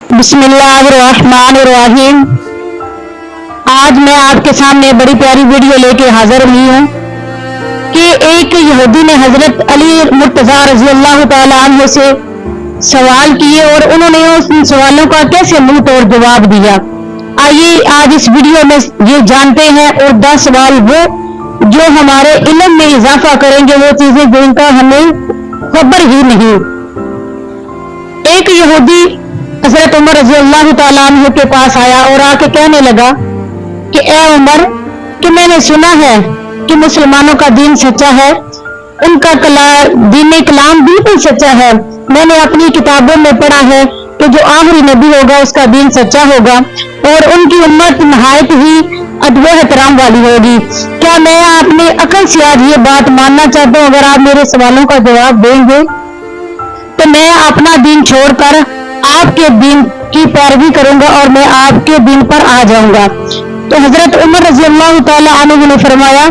बिस्मिल्लाहिर्रहमानिर्रहीम। आज मैं आपके सामने बड़ी प्यारी वीडियो लेके हाजिर हुई हूँ कि एक यहूदी ने हजरत अली मुर्तजा रजी अल्लाह तआला अन्हु से सवाल किए और उन्होंने उन सवालों का कैसे मुंह तोड़ जवाब दिया। आइए आज इस वीडियो में ये जानते हैं और 10 सवाल वो जो हमारे इल्म में इजाफा करेंगे, वो चीजें जिनका हमें खबर ही नहीं। एक यहूदी हजरत उमर रजी अल्लाह तआला अन्हु के पास आया और आके कहने लगा कि ए उमर, कि मैंने सुना है कि मुसलमानों का दीन सच्चा है, उनका दीन कलाम बिल्कुल सच्चा है। मैंने अपनी किताबों में पढ़ा है कि जो आखिरी नबी होगा उसका दीन सच्चा होगा और उनकी उम्मत नहायत ही अदब एहतराम वाली होगी। क्या मैं अपनी अकल से आज ये बात मानना चाहता हूँ? अगर आप मेरे सवालों का जवाब देंगे तो मैं अपना दीन छोड़कर आपके दीन की पैरवी करूंगा और मैं आपके दीन पर आ जाऊंगा। तो हजरत उमर रजी अल्लाह तआला अन्हु ने फरमाया,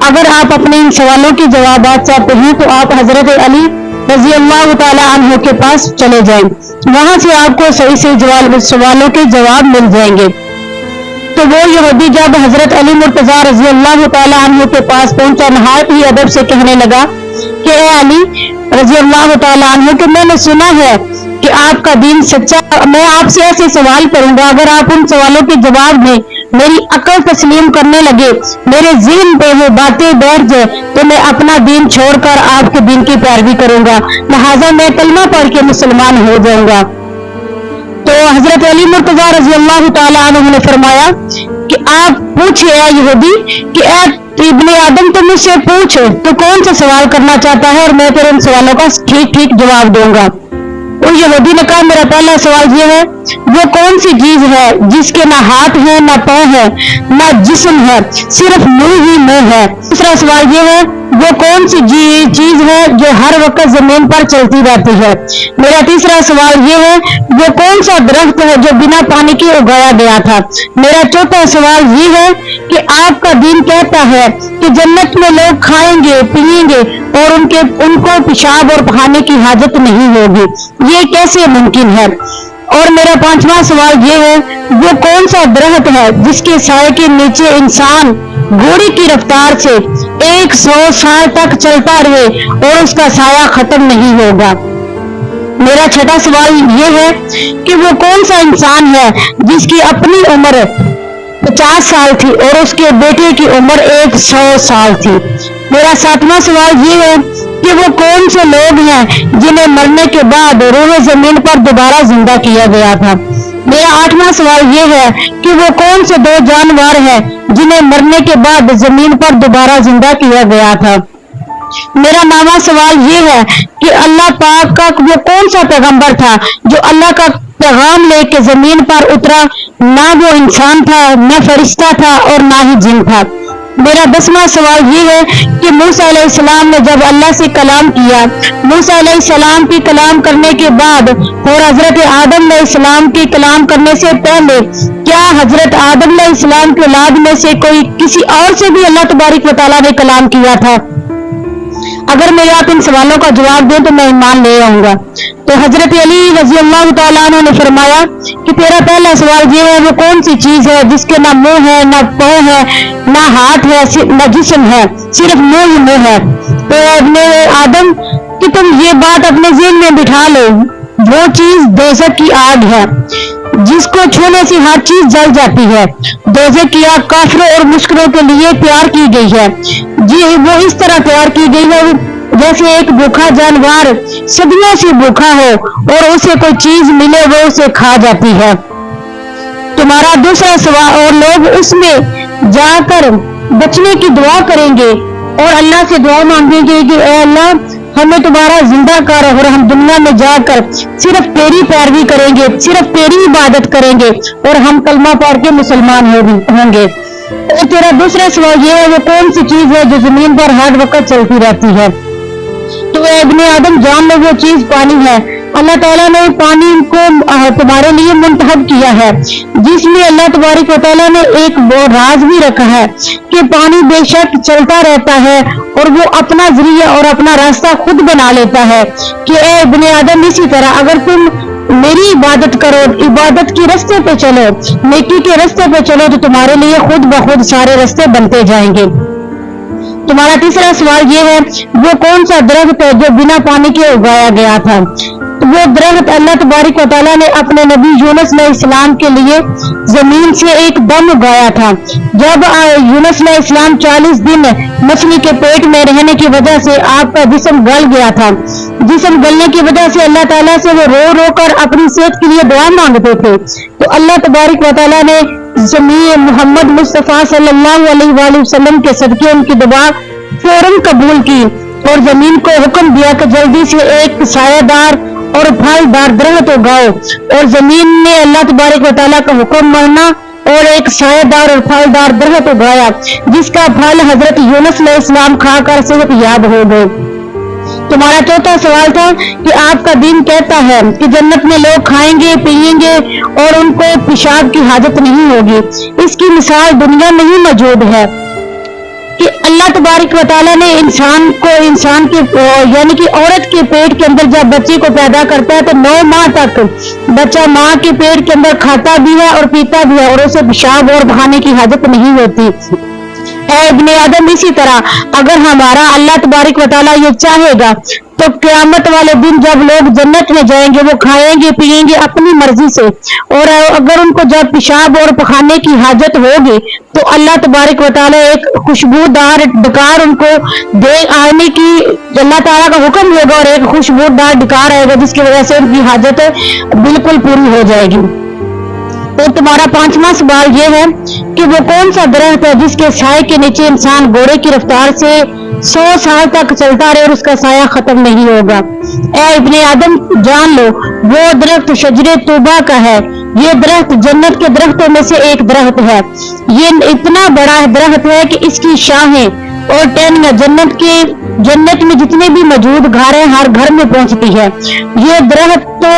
अगर आप अपने इन सवालों के जवाब चाहते हैं तो आप हजरत अली रजी अल्लाह तआला अन्हु के पास चले जाएं, वहां से आपको सही से सवालों के जवाब मिल जाएंगे। तो वो यहूदी जब हजरत अली मुर्तजा रजी अल्लाह तआला अन्हु के पास पहुंचा, नहायत ही अदब से कहने लगा कि ए अली रजी अल्लाह तआला अन्हु, कि मैंने सुना है कि आपका दीन सच्चा। मैं आपसे ऐसे सवाल करूंगा, अगर आप उन सवालों के जवाब में मेरी अकल तस्लीम करने लगे, मेरे ज़हन पे वो बातें बैठ जाए, तो मैं अपना दीन छोड़कर आपके दीन की पैरवी करूंगा, लिहाजा मैं कलमा पढ़ के मुसलमान हो जाऊंगा। तो हजरत अली मुर्तजा रजी अल्लाह तआला अन्हु ने फरमाया कि आप पूछे यहूदी कि इब्ने आदम, तो मुझसे पूछ, तो कौन सा सवाल करना चाहता है और मैं तेरे उन सवालों का ठीक ठीक जवाब दूंगा। और यहूदी ने कहा, मेरा पहला सवाल ये है, वो कौन सी चीज है जिसके ना हाथ है, ना पाँव है, ना जिस्म है, सिर्फ मुंह ही मुंह है। दूसरा सवाल ये है, वो कौन सी चीज है जो हर वक्त जमीन पर चलती रहती है। मेरा तीसरा सवाल ये है, वो कौन सा दरख्त है जो बिना पानी के उगाया गया था। मेरा चौथा सवाल ये है कि आपका दीन कहता है कि जन्नत में लोग खाएंगे पिएंगे और उनको पेशाब और खाने की हाजत नहीं होगी, ये कैसे मुमकिन है। और मेरा पांचवा सवाल ये है, वो कौन सा दरख्त है जिसके साए के नीचे इंसान घोड़े की रफ्तार से 100 साल तक चलता रहे और उसका साया खत्म नहीं होगा। मेरा छठा सवाल ये है कि वो कौन सा इंसान है जिसकी अपनी उम्र 50 साल थी और उसके बेटे की उम्र 100 साल थी। मेरा सातवां सवाल ये है कि वो कौन से लोग हैं जिन्हें मरने के बाद रूह जमीन पर दोबारा जिंदा किया गया था। मेरा आठवां सवाल ये है कि वो कौन से 2 जानवर हैं जिन्हें मरने के बाद जमीन पर दोबारा जिंदा किया गया था। मेरा 9वां सवाल ये है कि अल्लाह पाक का वो कौन सा पैगंबर था जो अल्लाह का पैगाम लेके जमीन पर उतरा, ना वो इंसान था, ना फरिश्ता था और ना ही जिन था। मेरा 10वां सवाल ये है कि मूसा अलैहिस्सलाम ने जब अल्लाह से कलाम किया, मूसा अलैहिस्सलाम की कलाम करने के बाद और हजरत आदम अलैहिस्सलाम की कलाम करने से पहले क्या हजरत आदम अलैहिस्सलाम की औलाद में से कोई किसी और से भी अल्लाह तबारक व तआला ने कलाम किया था? अगर मैं आप इन सवालों का जवाब दें तो मैं ईमान ले आऊंगा। तो हजरत अली रजी अल्लाह तआला अन्हु ने फरमाया कि तेरा पहला सवाल ये है, वो कौन सी चीज है जिसके ना मुंह है, ना पाँव है, ना हाथ है, ना जिस्म है, सिर्फ मुंह ही मुंह है। तो अपने आदम कि तुम ये बात अपने ज़हन में बिठा लो, वो चीज दोज़ख की आग है जिसको छूने से हर चीज जल जाती है। दोज़ख की आग काफिरों और मुश्किलों के लिए तैयार की गई है। जी, वो इस तरह तैयार की गई है जैसे एक भूखा जानवर सदियों से भूखा हो और उसे कोई चीज मिले वो उसे खा जाती है। तुम्हारा दूसरा सवाल, और लोग उसमें जाकर बचने की दुआ करेंगे और अल्लाह से दुआ मांगेंगे कि ऐ अल्लाह हमें तुम्हारा जिंदा कर और हम दुनिया में जाकर सिर्फ तेरी पैरवी करेंगे, सिर्फ तेरी इबादत करेंगे और हम कलमा पढ़ के मुसलमान होंगे। और तेरा दूसरा सवाल ये है, वो कौन सी चीज है जो जमीन पर हर वक्त चलती रहती है। तो इब्ने आदम जान लो, वो चीज पानी है। अल्लाह ताला ने पानी को तुम्हारे लिए मुंतहब किया है, जिसमें अल्लाह तबारक व तआला ने एक राज भी रखा है कि पानी बेशक चलता रहता है और वो अपना जरिया और अपना रास्ता खुद बना लेता है। कि ए इब्ने आदम, इसी तरह अगर तुम मेरी इबादत करो, इबादत के रास्ते पे चलो, नेकी के रास्ते पे चलो, तो तुम्हारे लिए खुद ब खुद सारे रास्ते बनते जाएंगे। तुम्हारा तीसरा सवाल ये है, वो कौन सा दरख्त है जो बिना पानी के उगाया गया था? तो वो दरख्त अल्लाह तबारक व तआला ने अपने नबी यूनुस अलैहिस्सलाम के लिए जमीन से एक दम उगाया था। जब यूनुस अलैहिस्सलाम 40 दिन मछली के पेट में रहने की वजह से आपका जिस्म गल गया था। जिस्म गलने की वजह से अल्लाह ताला से वो रो रो कर अपनी सेहत के लिए दुआ मांगते थे। तो अल्लाह तबारक व तआला ने जमीन मोहम्मद मुस्तफ़ा सल्लल्लाहु अलैहि वसल्लम के सदके उनकी दुआ फौरन कबूल की और जमीन को हुक्म दिया कि जल्दी से एक सायादार और फलदार दरख्त उगाओ। और जमीन ने अल्लाह तबारक व तआला का हुक्म माना और एक सायादार और फलदार दरख्त उगाया, जिसका फल हजरत यूनुस अलैहिस्सलाम खाकर सेहतयाब हो गए। तुम्हारा चौथा सवाल था कि आपका दीन कहता है कि जन्नत में लोग खाएंगे पिएंगे और उनको पेशाब की हाजत नहीं होगी। इसकी मिसाल दुनिया में ही मौजूद है कि अल्लाह तबारक व तआला ने इंसान के यानी कि औरत के पेट के अंदर जब बच्चे को पैदा करता है तो 9 माह तक बच्चा माँ के पेट के अंदर खाता भी है और पीता भी है और उसे पेशाब और बहाने की हाजत नहीं होती। इब्ने आदम, इसी तरह अगर हमारा अल्लाह तबारक व तआला ये चाहेगा तो क़यामत वाले दिन जब लोग जन्नत में जाएंगे वो खाएंगे पिएंगे अपनी मर्जी से, और अगर उनको जब पेशाब और पखाने की हाजत होगी तो अल्लाह तबारक व तआला एक खुशबूदार डकार उनको दे आने की अल्लाह ताला का हुक्म होगा और एक खुशबूदार डकार आएगा जिसकी वजह से उनकी हाजत बिल्कुल पूरी हो जाएगी। तो तुम्हारा पांचवा सवाल ये है कि वो कौन सा दरख्त है जिसके साए के नीचे इंसान घोड़े की रफ्तार से 100 साल तक चलता रहे और उसका साया खत्म नहीं होगा। ऐ इब्ने आदम, जान लो वो दरख्त शजरे तौबा का है। ये दरख्त जन्नत के दरख्तों में से एक दरख्त है। ये इतना बड़ा दरख्त है कि इसकी शाखें और टहनियां जन्नत में जितने भी मौजूद घर हैं हर घर में पहुंचती है। ये दरख्त तो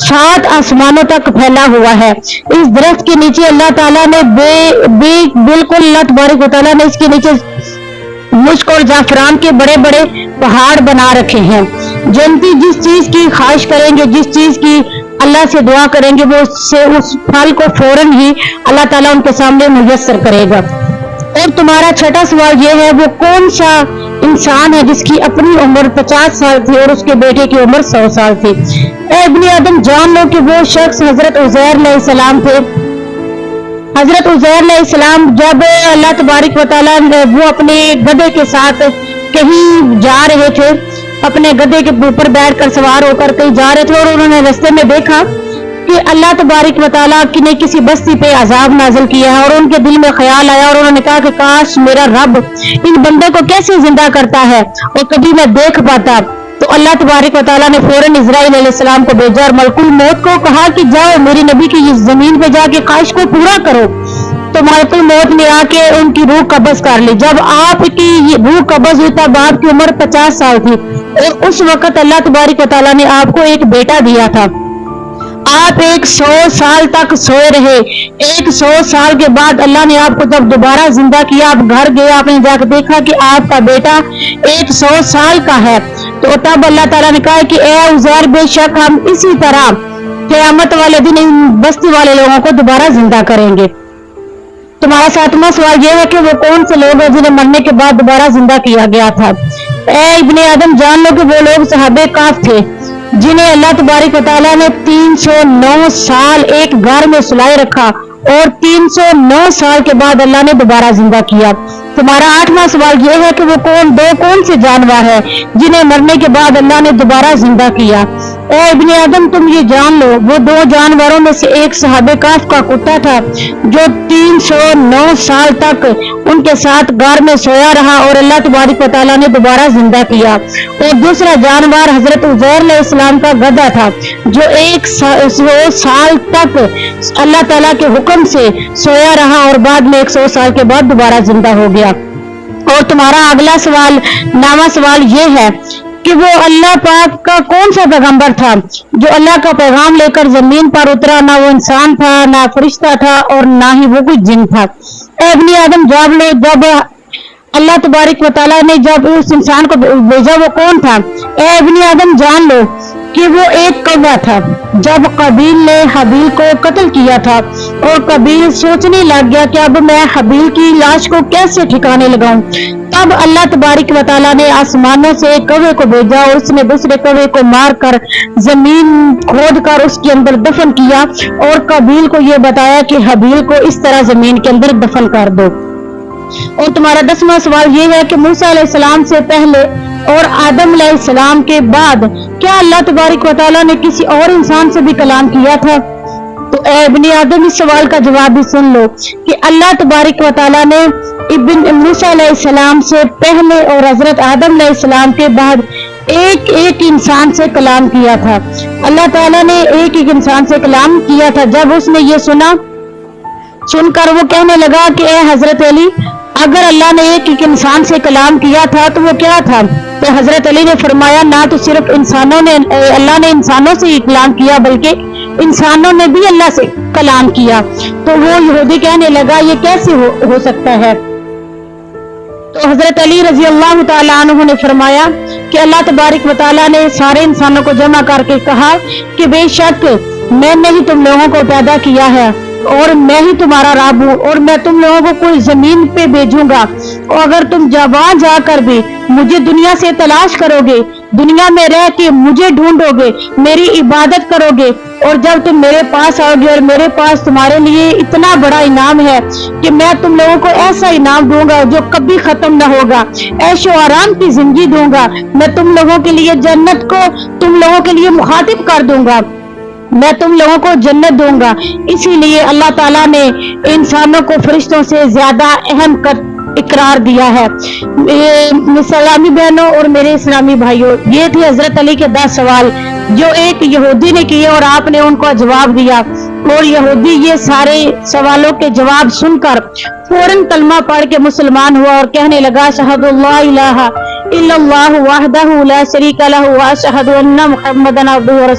7 आसमानों तक फैला हुआ है। इस दरख्त के नीचे अल्लाह ताला ने बिल्कुल अल्लाह तबारक व तआला ने इसके नीचे मुश्क और जाफरान के बड़े बड़े पहाड़ बना रखे हैं। जन्नती जिस चीज की ख्वाहिश करेंगे, जिस चीज की अल्लाह से दुआ करेंगे, वो उससे उस फल को फौरन ही अल्लाह ताला उनके सामने मुयस्सर करेगा। और तुम्हारा छठा सवाल ये है, वो कौन सा इंसान है जिसकी अपनी उम्र 50 साल थी और उसके बेटे की उम्र 100 साल थी? ऐ इब्ने आदम, जान लो कि वो शख्स हजरत उज़ैर अलैहिस्सलाम थे। हजरत उज़ैर अलैहिस्सलाम जब अल्लाह तबारक व तआला वो अपने गधे के साथ कहीं जा रहे थे, अपने गधे के ऊपर बैठकर सवार होकर कहीं जा रहे थे और उन्होंने रास्ते में देखा कि अल्लाह तबारक व तआला ने किसी बस्ती पे अजाब नाज़िल किया है और उनके दिल में ख्याल आया और उन्होंने कहा कि काश मेरा रब इन बंदे को कैसे जिंदा करता है और कभी मैं देख पाता। तो अल्लाह तबारक व तआला ने फौरन इज़राइल अलैहिस्सलाम को भेजा और मलकुल मौत को कहा कि जाओ मेरी नबी की इस जमीन पे जाके ख्वाहिश को पूरा करो। तो मलकुल मौत ने आके उनकी रूह कब्ज़ कर ली। जब आपकी ये रूह कब्ज़ हुई तब आपकी उम्र 50 साल थी और उस वक्त अल्लाह तबारक व तआला ने आपको एक बेटा दिया था। आप 100 साल तक सोए रहे। 100 साल के बाद अल्लाह ने आपको जब दोबारा जिंदा किया, आप घर गए, आपने जाकर देखा कि आपका बेटा 100 साल का है। तो तब अल्लाह ताला ने कहा कि ए उज़ैर, बेशक हम इसी तरह क़यामत वाले दिन इन बस्ती वाले लोगों को दोबारा जिंदा करेंगे। तुम्हारा 7वां सवाल यह है कि वो कौन से लोग हैं जिन्हें मरने के बाद दोबारा जिंदा किया गया था? ए इब्ने आदम, जान लो कि वो लोग सहाबे काफ थे जिन्हें अल्लाह तबारक व तआला ने 309 साल एक घर में सुलाए रखा और 309 साल के बाद अल्लाह ने दोबारा जिंदा किया। तुम्हारा 8वां सवाल यह है कि वो कौन से जानवर है जिन्हें मरने के बाद अल्लाह ने दोबारा जिंदा किया? ए इब्ने आदम, तुम ये जान लो वो 2 जानवरों में से एक सहाबे काफ का कुत्ता था जो 309 साल तक उनके साथ घर में सोया रहा और अल्लाह तबारक व तआला ने दोबारा जिंदा किया। और दूसरा जानवर हजरत उज़ैर अलैहिस्सलाम का गधा था जो 100 साल तक अल्लाह ताला के हुक्म से सोया रहा और बाद में 100 साल के बाद दोबारा जिंदा हो गया। और तुम्हारा अगला सवाल 9वां सवाल ये है कि वो अल्लाह पाक का कौन सा पैगंबर था जो अल्लाह का पैगाम लेकर जमीन पर उतरा? ना वो इंसान था, ना फरिश्ता था और ना ही वो कोई जिन था। इब्ने आदम, जब अल्लाह तबारक व तआला ने जब उस इंसान को भेजा वो कौन था? ए इब्ने आदम जान लो कि वो एक कौवा था। जब कबील ने हबील को कत्ल किया था और कबील सोचने लग गया कि अब मैं हबील की लाश को कैसे ठिकाने लगाऊं, तब अल्लाह तबारक व तआला ने आसमानों से एक कौवे को भेजा और उसने दूसरे कौवे को मार कर जमीन खोद कर उसके अंदर दफन किया और कबील को ये बताया कि हबील को इस तरह जमीन के अंदर दफन कर दो। और तुम्हारा 10वां सवाल ये है कि मूसा अलैहिस्सलाम से पहले और आदम अलैहिस्सलाम के बाद क्या अल्लाह तबारक व तआला ने किसी और इंसान से भी कलाम किया था? तो ए इब्ने आदम इस सवाल का जवाब भी सुन लो कि अल्लाह तबारक व तआला ने इब्न मूसा अलैहिस्सलाम से पहले और हजरत आदम अलैहिस्सलाम के बाद एक एक इंसान से कलाम किया था। अल्लाह ताला ने एक एक इंसान से कलाम किया था। जब उसने ये सुनकर वो कहने लगा कि ए हजरत अली, अगर अल्लाह ने एक एक इंसान से कलाम किया था तो वो क्या था? तो हजरत अली ने फरमाया, ना तो सिर्फ अल्लाह ने इंसानों से ही कलाम किया बल्कि इंसानों ने भी अल्लाह से कलाम किया। तो वो यहूदी कहने लगा ये कैसे हो सकता है? तो हजरत अली रजी अल्लाह तआला अन्हु ने फरमाया कि अल्लाह तबारक व तआला ने सारे इंसानों को जमा करके कहा कि बेशक मैंने ही तुम लोगों को पैदा किया है और मैं ही तुम्हारा रब हूँ और मैं तुम लोगों को कोई जमीन पे भेजूंगा और अगर तुम वहां जाकर भी मुझे दुनिया से तलाश करोगे, दुनिया में रह के मुझे ढूंढोगे, मेरी इबादत करोगे और जब तुम मेरे पास आओगे और मेरे पास तुम्हारे लिए इतना बड़ा इनाम है कि मैं तुम लोगों को ऐसा इनाम दूंगा जो कभी खत्म न होगा, ऐशो आराम की जिंदगी दूंगा, मैं तुम लोगों के लिए जन्नत को तुम लोगों के लिए मुखातिब कर दूंगा, मैं तुम लोगों को जन्नत दूंगा। इसीलिए अल्लाह ताला ने इंसानों को फरिश्तों से ज्यादा अहम इकरार दिया है। इस्लामी बहनों और मेरे इस्लामी भाइयों, ये थे हजरत अली के 10 सवाल जो एक यहूदी ने किए और आपने उनको जवाब दिया और यहूदी ये सारे सवालों के जवाब सुनकर फौरन कलमा पढ़ के मुसलमान हुआ और कहने लगा, अशहदु ला इलाहा इल्लल्लाहु वहदहु ला शरीका लहु व अशहदु अन्ना मुहम्मदन अब्दुहु व रसूलुहु।